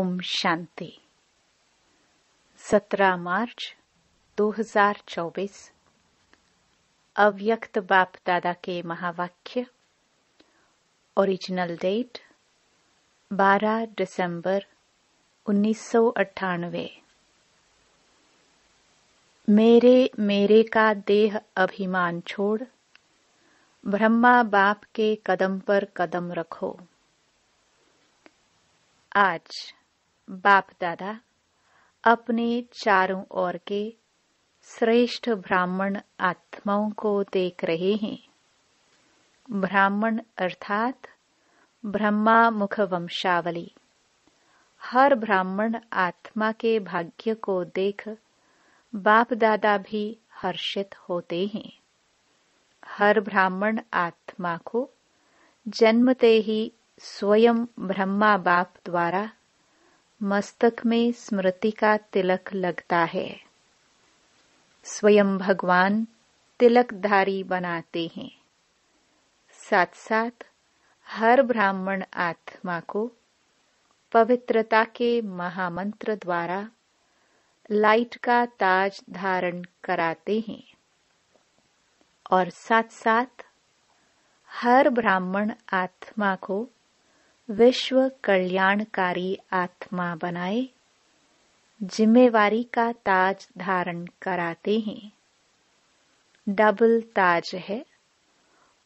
ओम शांति। 17 मार्च 2024 अव्यक्त बाप दादा के महावाक्य। ओरिजिनल डेट 12 दिसंबर 1998। मेरे का देह अभिमान छोड़ ब्रह्मा बाप के कदम पर कदम रखो। आज बाप दादा अपने चारों ओर के श्रेष्ठ ब्राह्मण आत्माओं को देख रहे हैं। ब्राह्मण अर्थात ब्रह्मा मुख वंशावली। हर ब्राह्मण आत्मा के भाग्य को देख बाप दादा भी हर्षित होते हैं। हर ब्राह्मण आत्मा को जन्मते ही स्वयं ब्रह्मा बाप द्वारा मस्तक में स्मृति का तिलक लगता है। स्वयं भगवान तिलकधारी बनाते हैं। साथ साथ हर ब्राह्मण आत्मा को पवित्रता के महामंत्र द्वारा लाइट का ताज धारण कराते हैं और साथ साथ हर ब्राह्मण आत्मा को विश्व कल्याणकारी आत्मा बनाए जिम्मेवारी का ताज धारण कराते हैं। डबल ताज है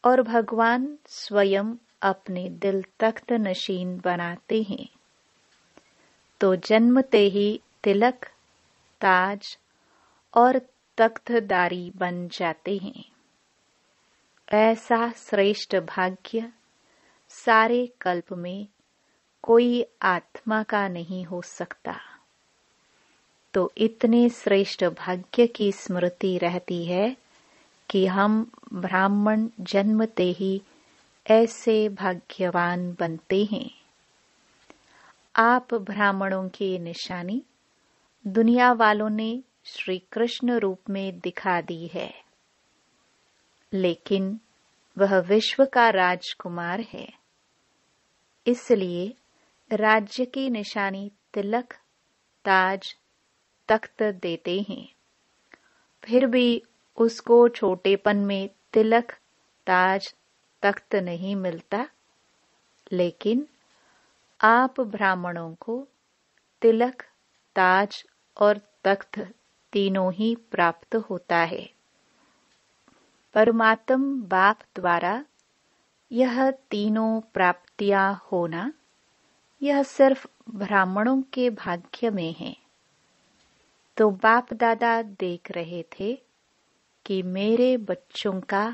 और भगवान स्वयं अपने दिल तख्त नशीन बनाते हैं। तो जन्मते ही तिलक, ताज और तख्तदारी बन जाते हैं। ऐसा श्रेष्ठ भाग्य सारे कल्प में कोई आत्मा का नहीं हो सकता। तो इतने श्रेष्ठ भाग्य की स्मृति रहती है कि हम ब्राह्मण जन्मते ही ऐसे भाग्यवान बनते हैं। आप ब्राह्मणों की निशानी दुनिया वालों ने श्री कृष्ण रूप में दिखा दी है, लेकिन वह विश्व का राजकुमार है। इसलिए राज्य की निशानी तिलक, ताज, तख्त देते हैं। फिर भी उसको छोटेपन में तिलक, ताज, तख्त नहीं मिलता, लेकिन आप ब्राह्मणों को तिलक, ताज और तख्त तीनों ही प्राप्त होता है। परमात्म बाप द्वारा यह तीनों प्राप्तियां होना यह सिर्फ ब्राह्मणों के भाग्य में है। तो बाप दादा देख रहे थे कि मेरे बच्चों का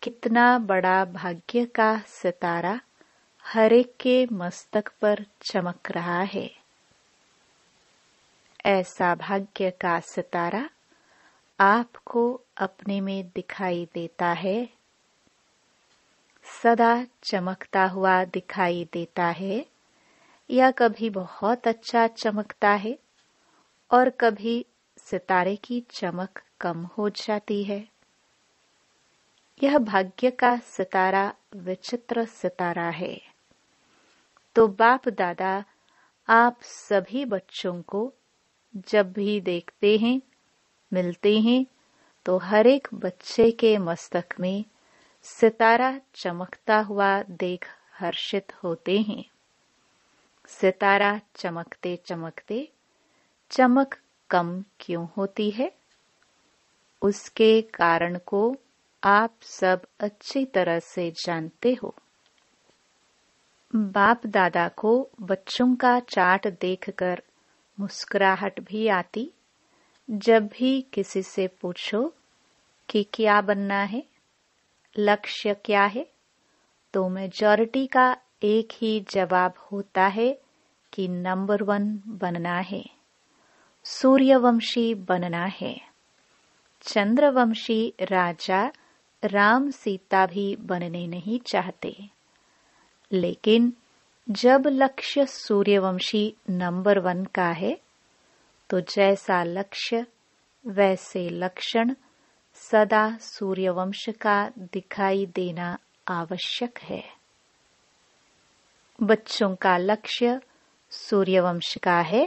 कितना बड़ा भाग्य का सितारा हर एक के मस्तक पर चमक रहा है। ऐसा भाग्य का सितारा आपको अपने में दिखाई देता है। सदा चमकता हुआ दिखाई देता है या कभी बहुत अच्छा चमकता है और कभी सितारे की चमक कम हो जाती है। यह भाग्य का सितारा विचित्र सितारा है। तो बाप दादा आप सभी बच्चों को जब भी देखते हैं, मिलते हैं, तो हर एक बच्चे के मस्तक में सितारा चमकता हुआ देख हर्षित होते हैं। सितारा चमकते चमकते चमक कम क्यों होती है? उसके कारण को आप सब अच्छी तरह से जानते हो। बाप दादा को बच्चों का चार्ट देखकर मुस्कुराहट भी आती जब भी किसी से पूछो कि क्या बनना है, लक्ष्य क्या है, तो मेजॉरिटी का एक ही जवाब होता है कि नंबर 1 बनना है, सूर्यवंशी बनना है। चंद्रवंशी राजा राम सीता भी बनने नहीं चाहते, लेकिन जब लक्ष्य सूर्यवंशी नंबर 1 का है, तो जैसा लक्ष्य वैसे लक्षण सदा सूर्यवंश का दिखाई देना आवश्यक है। बच्चों का लक्ष्य सूर्यवंश का है,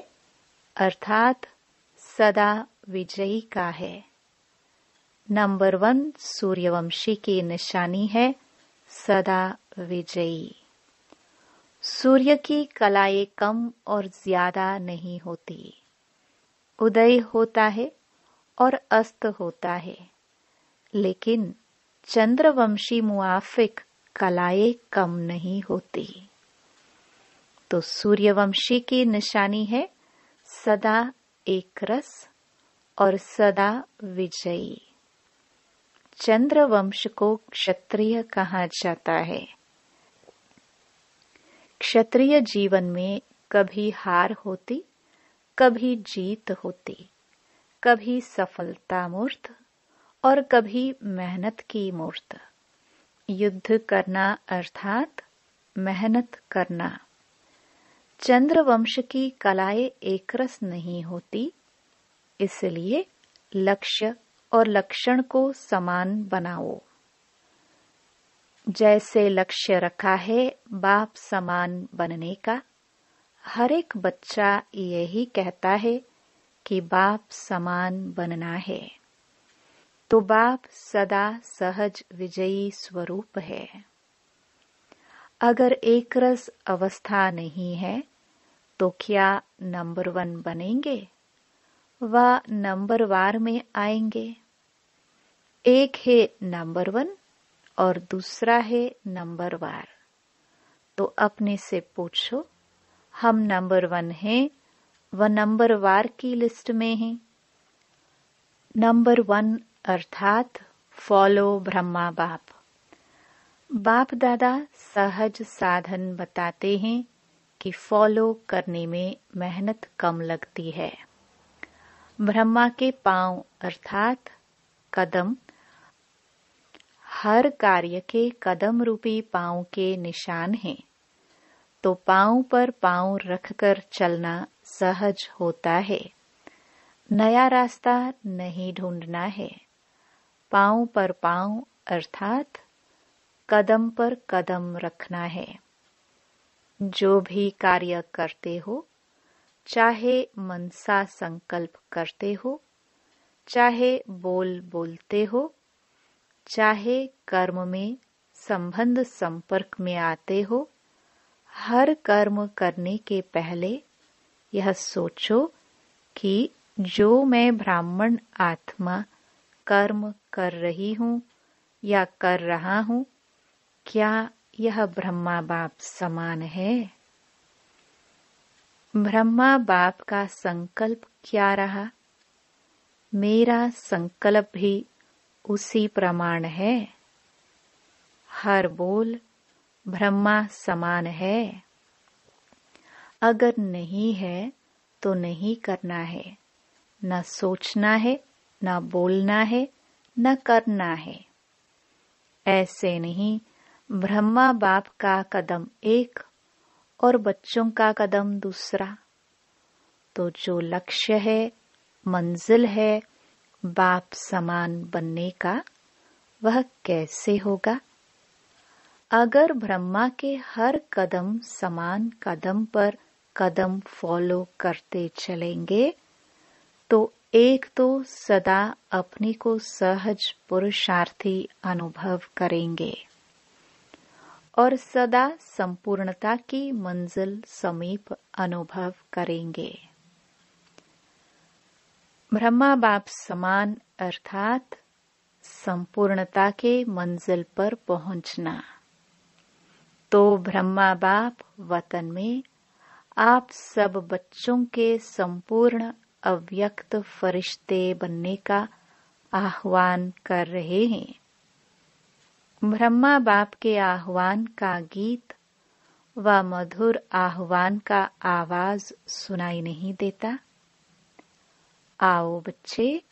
अर्थात सदा विजयी का है। नंबर 1 सूर्यवंशी की निशानी है सदा विजयी। सूर्य की कलाएं कम और ज्यादा नहीं होती। उदय होता है और अस्त होता है, लेकिन चंद्रवंशी मुआफिक कलाएं कम नहीं होती। तो सूर्यवंशी की निशानी है सदा एक रस और सदा विजयी। चंद्रवंश को क्षत्रिय कहा जाता है। क्षत्रिय जीवन में कभी हार होती, कभी जीत होती, कभी सफलता मूर्त और कभी मेहनत की मूर्त। युद्ध करना अर्थात मेहनत करना। चंद्रवंश की कलाएं एकरस नहीं होती, इसलिए लक्ष्य और लक्षण को समान बनाओ। जैसे लक्ष्य रखा है बाप समान बनने का, हर एक बच्चा यही कहता है कि बाप समान बनना है। तो बाप सदा सहज विजयी स्वरूप है। अगर एक रस अवस्था नहीं है तो क्या नंबर 1 बनेंगे व नंबर वार में आएंगे? एक है नंबर 1 और दूसरा है नंबर वार। तो अपने से पूछो, हम नंबर 1 हैं व नंबर वार की लिस्ट में हैं। नंबर 1 अर्थात फॉलो ब्रह्मा बाप। बाप दादा सहज साधन बताते हैं कि फॉलो करने में मेहनत कम लगती है। ब्रह्मा के पांव अर्थात कदम हर कार्य के कदम रूपी पांव के निशान हैं। तो पांव पर पांव रखकर चलना सहज होता है। नया रास्ता नहीं ढूंढना है। पांव पर पांव अर्थात कदम पर कदम रखना है। जो भी कार्य करते हो, चाहे मनसा संकल्प करते हो, चाहे बोलते हो, चाहे कर्म में संबंध संपर्क में आते हो, हर कर्म करने के पहले यह सोचो कि जो मैं ब्राह्मण आत्मा कर्म कर रही हूँ या कर रहा हूँ, क्या यह ब्रह्मा बाप समान है? ब्रह्मा बाप का संकल्प क्या रहा? मेरा संकल्प भी उसी प्रमाण है। हर बोल ब्रह्मा समान है। अगर नहीं है तो नहीं करना है, न सोचना है, न बोलना है, न करना है। ऐसे नहीं ब्रह्मा बाप का कदम एक और बच्चों का कदम दूसरा। तो जो लक्ष्य है, मंजिल है बाप समान बनने का, वह कैसे होगा? अगर ब्रह्मा के हर कदम समान कदम पर कदम फॉलो करते चलेंगे तो एक तो सदा अपने को सहज पुरुषार्थी अनुभव करेंगे और सदा संपूर्णता की मंजिल समीप अनुभव करेंगे। ब्रह्मा बाप समान अर्थात संपूर्णता के मंजिल पर पहुंचना। तो ब्रह्मा बाप वतन में आप सब बच्चों के संपूर्ण अव्यक्त फरिश्ते बनने का आह्वान कर रहे हैं। ब्रह्मा बाप के आह्वान का गीत व मधुर आह्वान का आवाज सुनाई नहीं देता? आओ बच्चे,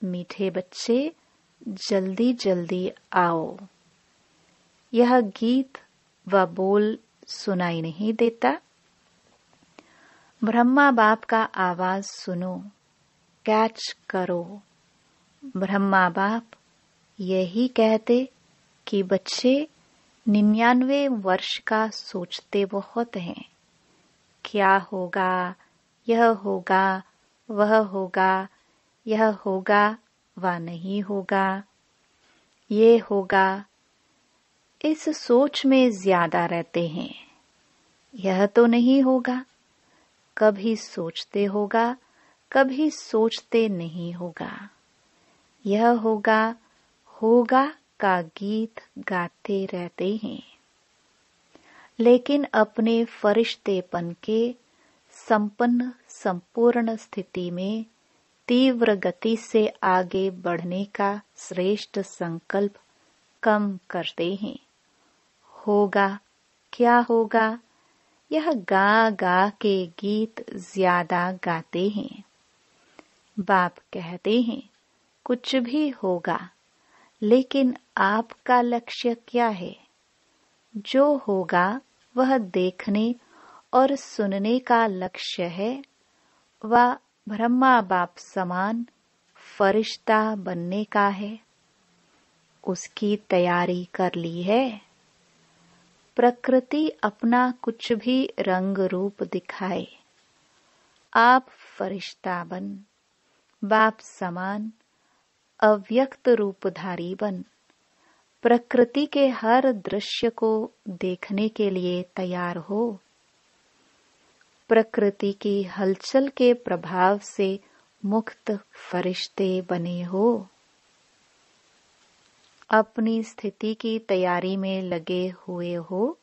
मीठे बच्चे, जल्दी जल्दी आओ। यह गीत व बोल सुनाई नहीं देता? ब्रह्मा बाप का आवाज सुनो, कैच करो। ब्रह्मा बाप यही कहते कि बच्चे 99 वर्ष का सोचते बहुत हैं, क्या होगा, यह होगा, वह होगा, यह होगा व नहीं होगा, ये होगा, इस सोच में ज्यादा रहते हैं। यह तो नहीं होगा, कभी सोचते होगा, कभी सोचते नहीं होगा। यह होगा, होगा का गीत गाते रहते हैं, लेकिन अपने फरिश्तेपन के संपन्न संपूर्ण स्थिति में तीव्र गति से आगे बढ़ने का श्रेष्ठ संकल्प कम करते हैं। होगा, क्या होगा, यह गा गा के गीत ज्यादा गाते हैं। बाप कहते हैं कुछ भी होगा, लेकिन आपका लक्ष्य क्या है? जो होगा वह देखने और सुनने का लक्ष्य है। वह ब्रह्मा बाप समान फरिश्ता बनने का है। उसकी तैयारी कर ली है। प्रकृति अपना कुछ भी रंग रूप दिखाए, आप फरिश्ता बन, बाप समान अव्यक्त रूपधारी बन प्रकृति के हर दृश्य को देखने के लिए तैयार हो। प्रकृति की हलचल के प्रभाव से मुक्त फरिश्ते बने हो। अपनी स्थिति की तैयारी में लगे हुए हो।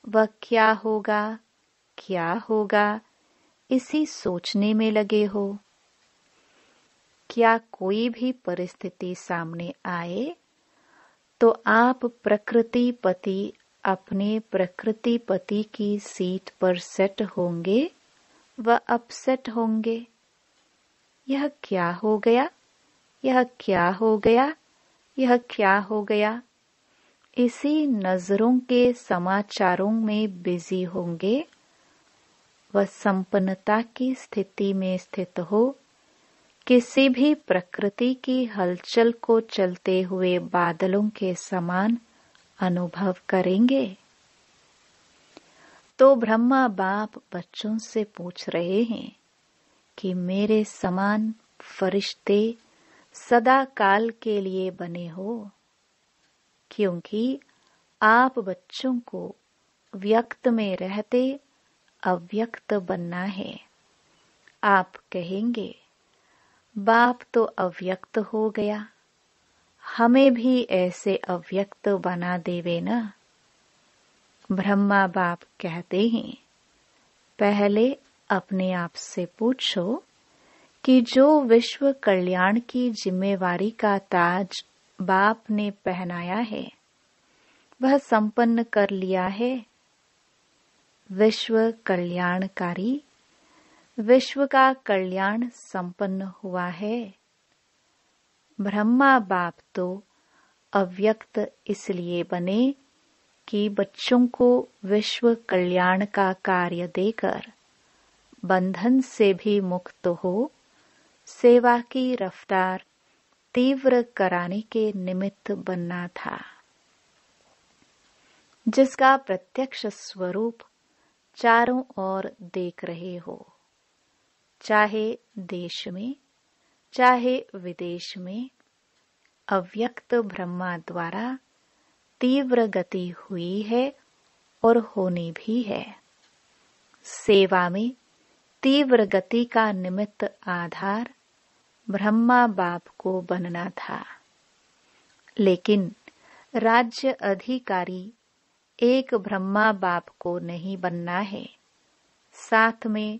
वह क्या होगा, क्या होगा, इसी सोचने में लगे हो। क्या कोई भी परिस्थिति सामने आए तो आप प्रकृति पति अपने प्रकृति पति की सीट पर सेट होंगे व अपसेट होंगे। यह क्या हो गया, यह क्या हो गया, यह क्या हो गया, इसी नजरों के समाचारों में बिजी होंगे। वह संपन्नता की स्थिति में स्थित हो, किसी भी प्रकृति की हलचल को चलते हुए बादलों के समान अनुभव करेंगे। तो ब्रह्मा बाप बच्चों से पूछ रहे हैं कि मेरे समान फरिश्ते सदा काल के लिए बने हो, क्योंकि आप बच्चों को व्यक्त में रहते अव्यक्त बनना है। आप कहेंगे बाप तो अव्यक्त हो गया, हमें भी ऐसे अव्यक्त बना देवे ना। ब्रह्मा बाप कहते हैं पहले अपने आप से पूछो कि जो विश्व कल्याण की जिम्मेवारी का ताज बाप ने पहनाया है वह संपन्न कर लिया है। विश्व कल्याणकारी, विश्व का कल्याण संपन्न हुआ है। ब्रह्मा बाप तो अव्यक्त इसलिए बने कि बच्चों को विश्व कल्याण का कार्य देकर बंधन से भी मुक्त हो सेवा की रफ्तार तीव्र कराने के निमित्त बनना था, जिसका प्रत्यक्ष स्वरूप चारों ओर देख रहे हो। चाहे देश में, चाहे विदेश में, अव्यक्त ब्रह्मा द्वारा तीव्र गति हुई है और होनी भी है। सेवा में तीव्र गति का निमित्त आधार ब्रह्मा बाप को बनना था, लेकिन राज्य अधिकारी एक ब्रह्मा बाप को नहीं बनना है, साथ में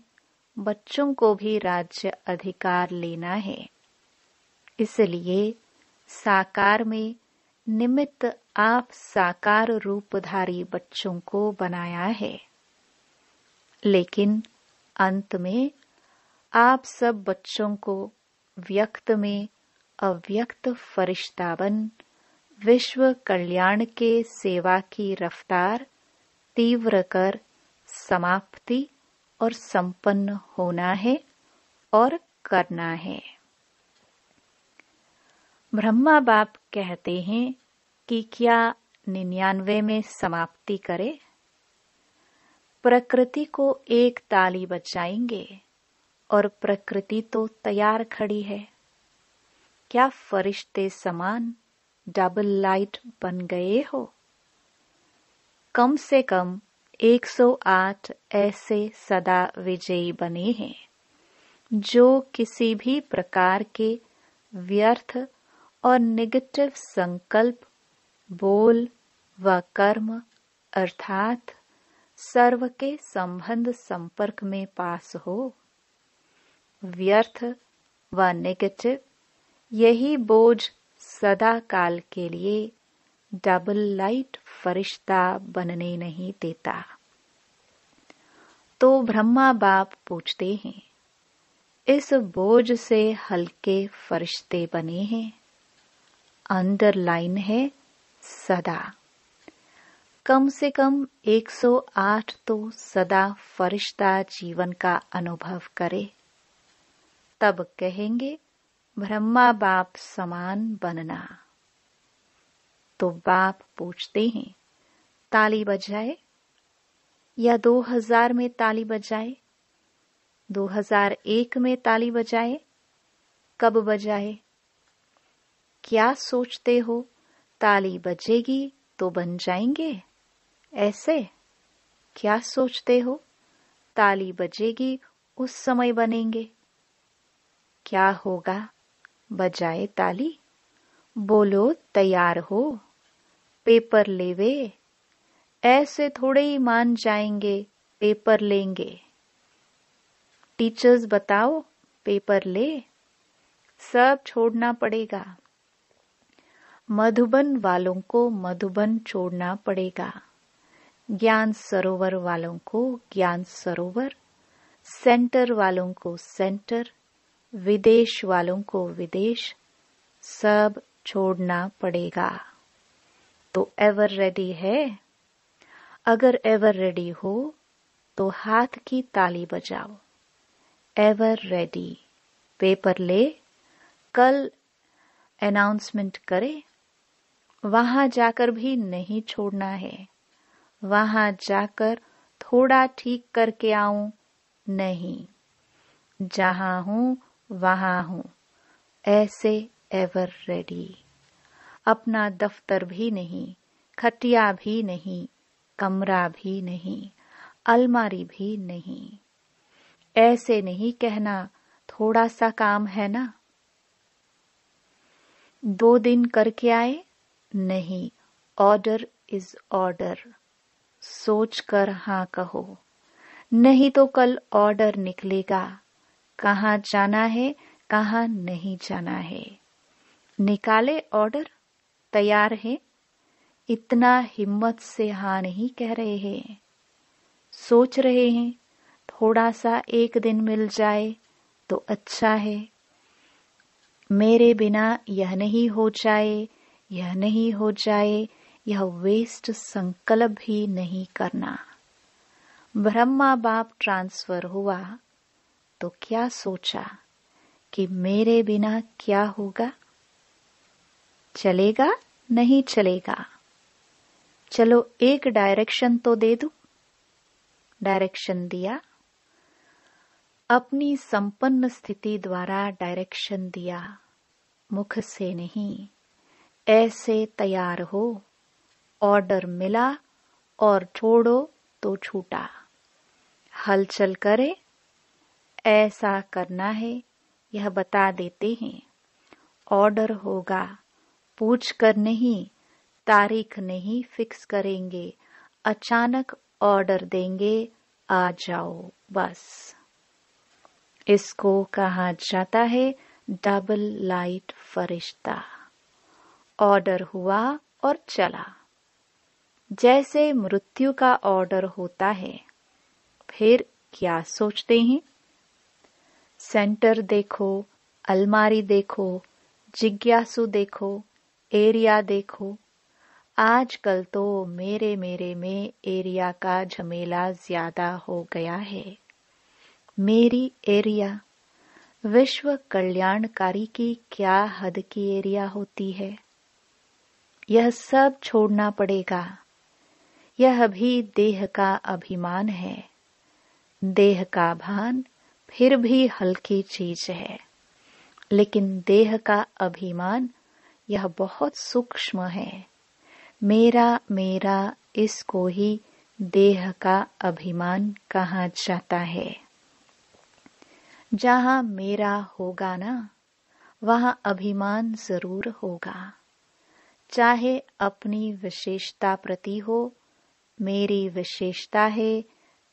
बच्चों को भी राज्य अधिकार लेना है। इसलिए साकार में निमित्त आप साकार रूपधारी बच्चों को बनाया है, लेकिन अंत में आप सब बच्चों को व्यक्त में अव्यक्त फरिश्ता बन विश्व कल्याण के सेवा की रफ्तार तीव्र कर समाप्ति और संपन्न होना है और करना है। ब्रह्मा बाप कहते हैं कि क्या 99 में समाप्ति करे? प्रकृति को एक ताली बजाएंगे और प्रकृति तो तैयार खड़ी है। क्या फरिश्ते समान डबल लाइट बन गए हो? कम से कम 108 ऐसे सदा विजयी बने हैं जो किसी भी प्रकार के व्यर्थ और नेगेटिव संकल्प, बोल व कर्म अर्थात सर्व के संबंध संपर्क में पास हो। व्यर्थ व नेगेटिव यही बोझ सदा काल के लिए डबल लाइट फरिश्ता बनने नहीं देता। तो ब्रह्मा बाप पूछते हैं, इस बोझ से हल्के फरिश्ते बने हैं। अंडरलाइन है सदा। कम से कम 108 तो सदा फरिश्ता जीवन का अनुभव करे, तब कहेंगे ब्रह्मा बाप समान बनना। तो बाप पूछते हैं, ताली बजाए या 2000 में ताली बजाए, 2001 में ताली बजाए, कब बजाए? क्या सोचते हो ताली बजेगी तो बन जाएंगे? ऐसे क्या सोचते हो ताली बजेगी उस समय बनेंगे? क्या होगा? बजाए ताली, बोलो तैयार हो, पेपर लेवे। ऐसे थोड़े ही मान जाएंगे पेपर लेंगे। टीचर्स बताओ पेपर ले, सब छोड़ना पड़ेगा। मधुबन वालों को मधुबन छोड़ना पड़ेगा, ज्ञान सरोवर वालों को ज्ञान सरोवर, सेंटर वालों को सेंटर, विदेश वालों को विदेश, सब छोड़ना पड़ेगा। तो एवर रेडी है? अगर एवर रेडी हो तो हाथ की ताली बजाओ। एवर रेडी, पेपर ले, कल अनाउंसमेंट करे। वहां जाकर भी नहीं छोड़ना है। वहां जाकर थोड़ा ठीक करके आऊं, नहीं, जहां हूं वहां हूं, ऐसे एवर रेडी। अपना दफ्तर भी नहीं, खटिया भी नहीं, कमरा भी नहीं, अलमारी भी नहीं। ऐसे नहीं कहना थोड़ा सा काम है ना, 2 दिन करके आए, नहीं, ऑर्डर इज ऑर्डर। सोच कर हाँ कहो, नहीं तो कल ऑर्डर निकलेगा। कहाँ जाना है, कहाँ नहीं जाना है। निकाले ऑर्डर, तैयार है। इतना हिम्मत से हाँ नहीं कह रहे हैं। सोच रहे हैं थोड़ा सा एक दिन मिल जाए तो अच्छा है। मेरे बिना यह नहीं हो जाए, यह नहीं हो जाए, यह वेस्ट संकल्प भी नहीं करना। ब्रह्मा बाप ट्रांसफर हुआ तो क्या सोचा कि मेरे बिना क्या होगा? चलेगा नहीं चलेगा? चलो एक डायरेक्शन तो दे दूं। डायरेक्शन दिया, अपनी संपन्न स्थिति द्वारा डायरेक्शन दिया, मुख से नहीं। ऐसे तैयार हो, ऑर्डर मिला और छोड़ो तो छूटा। हलचल करे, ऐसा करना है, यह बता देते हैं। ऑर्डर होगा, पूछ कर नहीं, तारीख नहीं फिक्स करेंगे, अचानक ऑर्डर देंगे, आ जाओ बस। इसको कहा जाता है डबल लाइट फरिश्ता। ऑर्डर हुआ और चला, जैसे मृत्यु का ऑर्डर होता है। फिर क्या सोचते हैं? सेंटर देखो, अलमारी देखो, जिज्ञासु देखो, एरिया देखो। आजकल तो मेरे में एरिया का झमेला ज्यादा हो गया है। मेरी एरिया, विश्व कल्याणकारी की क्या हद की एरिया होती है? यह सब छोड़ना पड़ेगा। यह भी देह का अभिमान है। देह का भान फिर भी हल्की चीज है, लेकिन देह का अभिमान यह बहुत सूक्ष्म है। मेरा मेरा इसको ही देह का अभिमान कहा जाता है। जहां मेरा होगा ना, वहां अभिमान जरूर होगा। चाहे अपनी विशेषता प्रति हो, मेरी विशेषता है,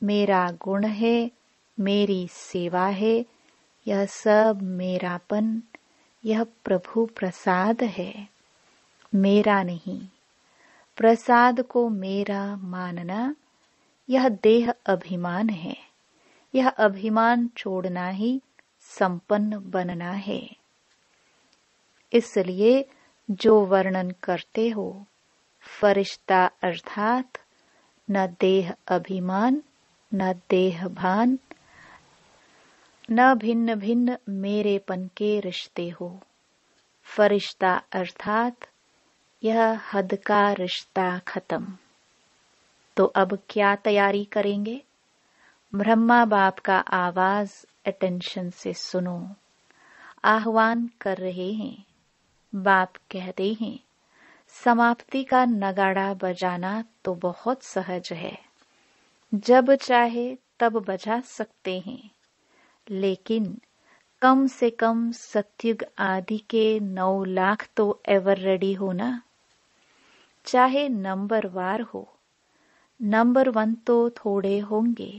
मेरा गुण है, मेरी सेवा है, यह सब मेरापन, यह प्रभु प्रसाद है, मेरा नहीं। प्रसाद को मेरा मानना यह देह अभिमान है। यह अभिमान छोड़ना ही संपन्न बनना है। इसलिए जो वर्णन करते हो, फरिश्ता अर्थात न देह अभिमान, न देह भान, न भिन्न भिन्न मेरेपन के रिश्ते हो। फरिश्ता अर्थात यह हद का रिश्ता खत्म। तो अब क्या तैयारी करेंगे? ब्रह्मा बाप का आवाज अटेंशन से सुनो। आह्वान कर रहे हैं। बाप कहते हैं, समाप्ति का नगाड़ा बजाना तो बहुत सहज है, जब चाहे तब बजा सकते हैं, लेकिन कम से कम सतयुग आदि के 9 लाख तो एवर रेडी हो ना। चाहे नंबर वार हो, नंबर 1 तो थोड़े होंगे।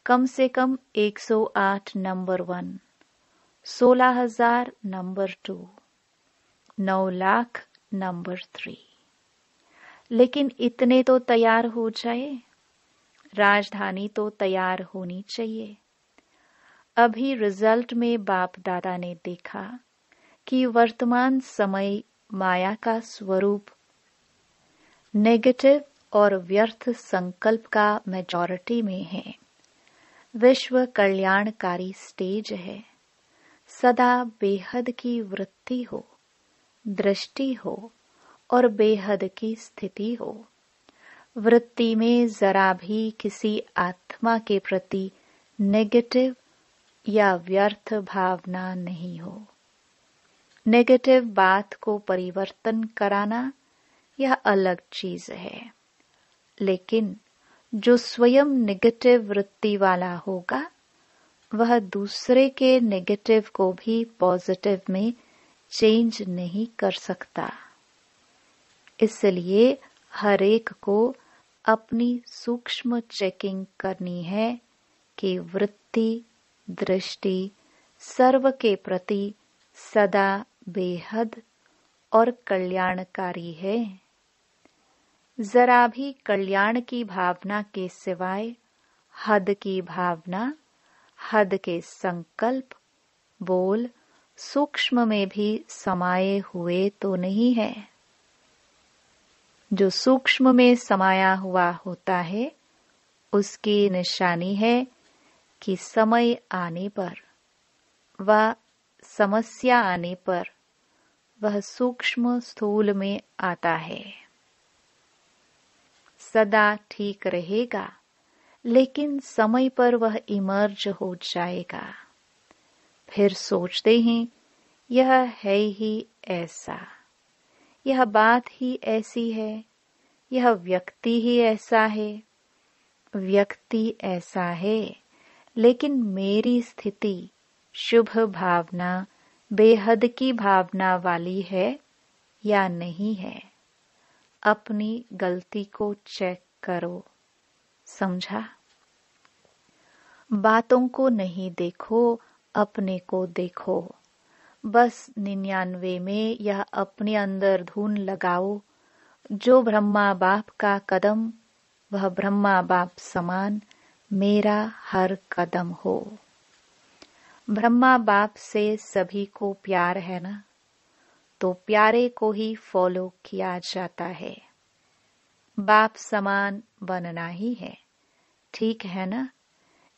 कम से कम 108 नंबर 1, 16,000 नंबर 2, 9 लाख नंबर 3। लेकिन इतने तो तैयार हो जाए। राजधानी तो तैयार होनी चाहिए। अभी रिजल्ट में बाप दादा ने देखा कि वर्तमान समय माया का स्वरूप नेगेटिव और व्यर्थ संकल्प का मेजॉरिटी में है। विश्व कल्याणकारी स्टेज है। सदा बेहद की वृत्ति हो, दृष्टि हो और बेहद की स्थिति हो। वृत्ति में जरा भी किसी आत्मा के प्रति नेगेटिव या व्यर्थ भावना नहीं हो। नेगेटिव बात को परिवर्तन कराना यह अलग चीज है, लेकिन जो स्वयं नेगेटिव वृत्ति वाला होगा, वह दूसरे के नेगेटिव को भी पॉजिटिव में चेंज नहीं कर सकता। इसलिए हर एक को अपनी सूक्ष्म चेकिंग करनी है कि वृत्ति, दृष्टि सर्व के प्रति सदा बेहद और कल्याणकारी है। जरा भी कल्याण की भावना के सिवाय हद की भावना, हद के संकल्प, बोल सूक्ष्म में भी समाये हुए तो नहीं है। जो सूक्ष्म में समाया हुआ होता है, उसकी निशानी है कि समय आने पर, वह समस्या आने पर वह सूक्ष्म स्थूल में आता है। सदा ठीक रहेगा, लेकिन समय पर वह इमर्ज हो जाएगा। फिर सोचते हैं, यह है ही ऐसा, यह बात ही ऐसी है, यह व्यक्ति ही ऐसा है। व्यक्ति ऐसा है, लेकिन मेरी स्थिति शुभ भावना, बेहद की भावना वाली है या नहीं है। अपनी गलती को चेक करो। समझा? बातों को नहीं देखो, अपने को देखो। बस 99 में यह अपने अंदर धुन लगाओ, जो ब्रह्मा बाप का कदम, वह ब्रह्मा बाप समान मेरा हर कदम हो। ब्रह्मा बाप से सभी को प्यार है ना, तो प्यारे को ही फॉलो किया जाता है। बाप समान बनना ही है, ठीक है ना?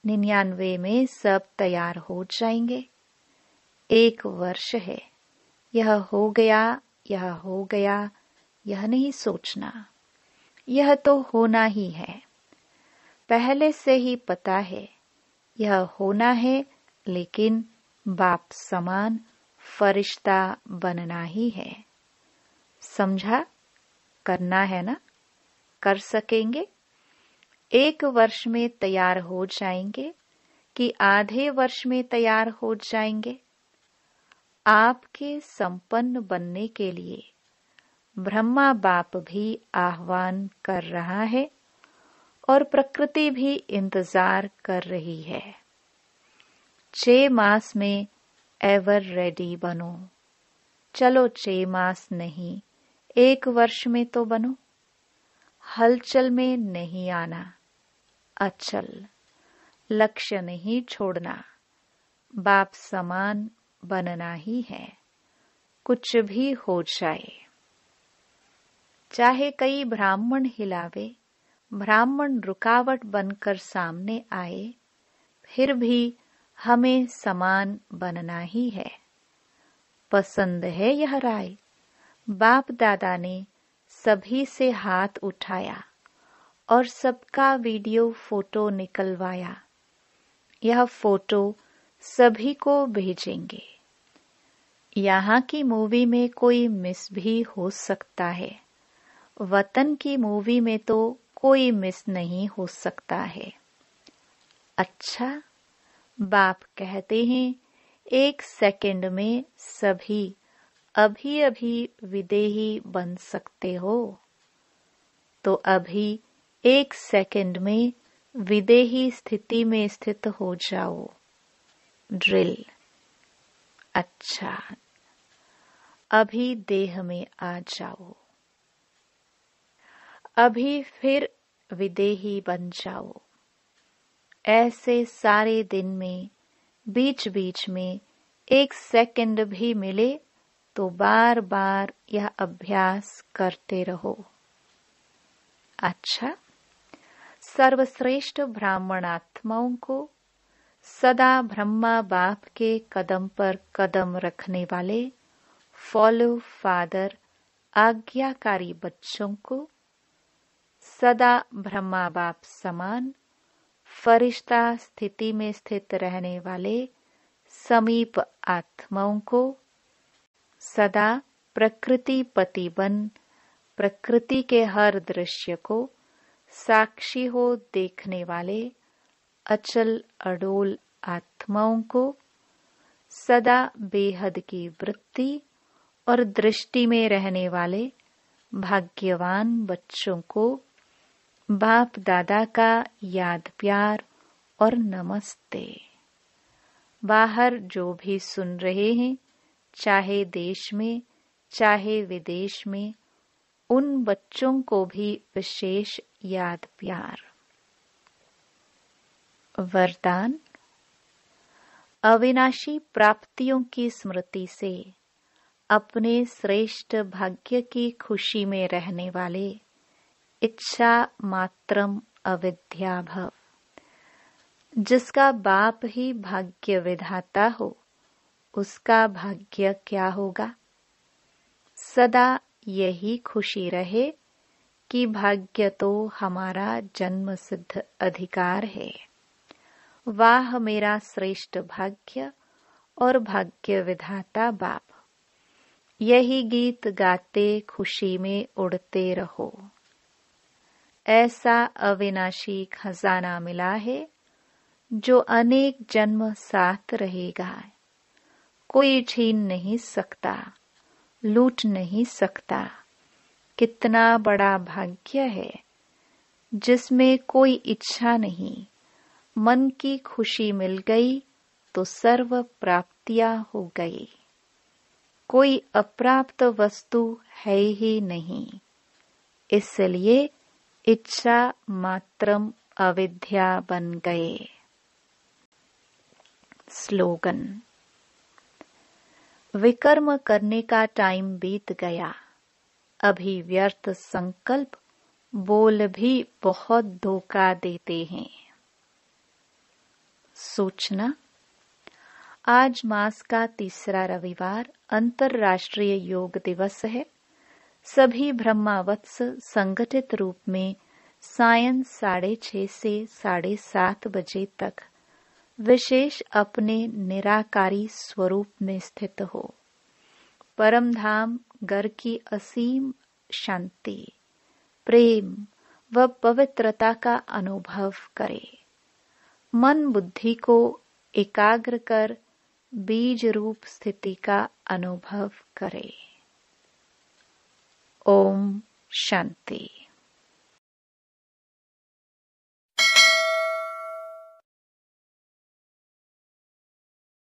99 में सब तैयार हो जाएंगे। 1 वर्ष है, यह हो गया, यह हो गया, यह नहीं सोचना। यह तो होना ही है, पहले से ही पता है यह होना है, लेकिन बाप समान फरिश्ता बनना ही है। समझा? करना है ना? कर सकेंगे? 1 वर्ष में तैयार हो जाएंगे कि आधे वर्ष में तैयार हो जाएंगे? आपके संपन्न बनने के लिए ब्रह्मा बाप भी आह्वान कर रहा है और प्रकृति भी इंतजार कर रही है। 6 मास में एवर रेडी बनो। चलो 6 मास नहीं, 1 वर्ष में तो बनो। हलचल में नहीं आना, अचल। लक्ष्य नहीं छोड़ना, बाप समान बनना ही है, कुछ भी हो जाए। चाहे कई ब्राह्मण हिलावे, ब्राह्मण रुकावट बनकर सामने आए, फिर भी हमें समान बनना ही है। पसंद है यह राय? बाप दादा ने सभी से हाथ उठाया और सबका वीडियो फोटो निकलवाया। यह फोटो सभी को भेजेंगे। यहाँ की मूवी में कोई मिस भी हो सकता है, वतन की मूवी में तो कोई मिस नहीं हो सकता है। अच्छा, बाप कहते हैं 1 सेकंड में सभी अभी अभी विदेही बन सकते हो, तो अभी 1 सेकंड में विदेही स्थिति में स्थित हो जाओ। ड्रिल। अच्छा, अभी देह में आ जाओ, अभी फिर विदेही बन जाओ। ऐसे सारे दिन में बीच बीच में 1 सेकंड भी मिले तो बार बार यह अभ्यास करते रहो। अच्छा, सर्वश्रेष्ठ ब्राह्मणात्माओं को सदा ब्रह्मा बाप के कदम पर कदम रखने वाले फॉलो फादर आज्ञाकारी बच्चों को सदा ब्रह्मा बाप समान फरिश्ता स्थिति में स्थित रहने वाले समीप आत्माओं को सदा प्रकृति पति बन प्रकृति के हर दृश्य को साक्षी हो देखने वाले अचल अडोल आत्माओं को सदा बेहद की वृत्ति और दृष्टि में रहने वाले भाग्यवान बच्चों को बाप दादा का याद प्यार और नमस्ते। बाहर जो भी सुन रहे हैं, चाहे देश में चाहे विदेश में, उन बच्चों को भी विशेष याद प्यार। वरदान। अविनाशी प्राप्तियों की स्मृति से अपने श्रेष्ठ भाग्य की खुशी में रहने वाले इच्छा मात्रम अविद्या भव। जिसका बाप ही भाग्य विधाता हो, उसका भाग्य क्या होगा? सदा यही खुशी रहे कि भाग्य तो हमारा जन्म सिद्ध अधिकार है। वाह मेरा श्रेष्ठ भाग्य और भाग्य विधाता बाप। यही गीत गाते खुशी में उड़ते रहो। ऐसा अविनाशी खजाना मिला है जो अनेक जन्म साथ रहेगा। कोई छीन नहीं सकता, लूट नहीं सकता। कितना बड़ा भाग्य है जिसमें कोई इच्छा नहीं। मन की खुशी मिल गई तो सर्व प्राप्तियां हो गई। कोई अप्राप्त वस्तु है ही नहीं। इसलिए इच्छा मात्रम अविद्या बन गए। स्लोगन। विकर्म करने का टाइम बीत गया। अभी व्यर्थ संकल्प बोल भी बहुत धोखा देते हैं। सूचना। आज मास का तीसरा रविवार अंतर्राष्ट्रीय योग दिवस है। सभी ब्रह्मावत्स संगठित रूप में सायं 6:30 से 7:30 बजे तक विशेष अपने निराकारी स्वरूप में स्थित हो। परम धाम घर की असीम शांति, प्रेम व पवित्रता का अनुभव करे। मन बुद्धि को एकाग्र कर बीज रूप स्थिति का अनुभव करे। ओम शांति।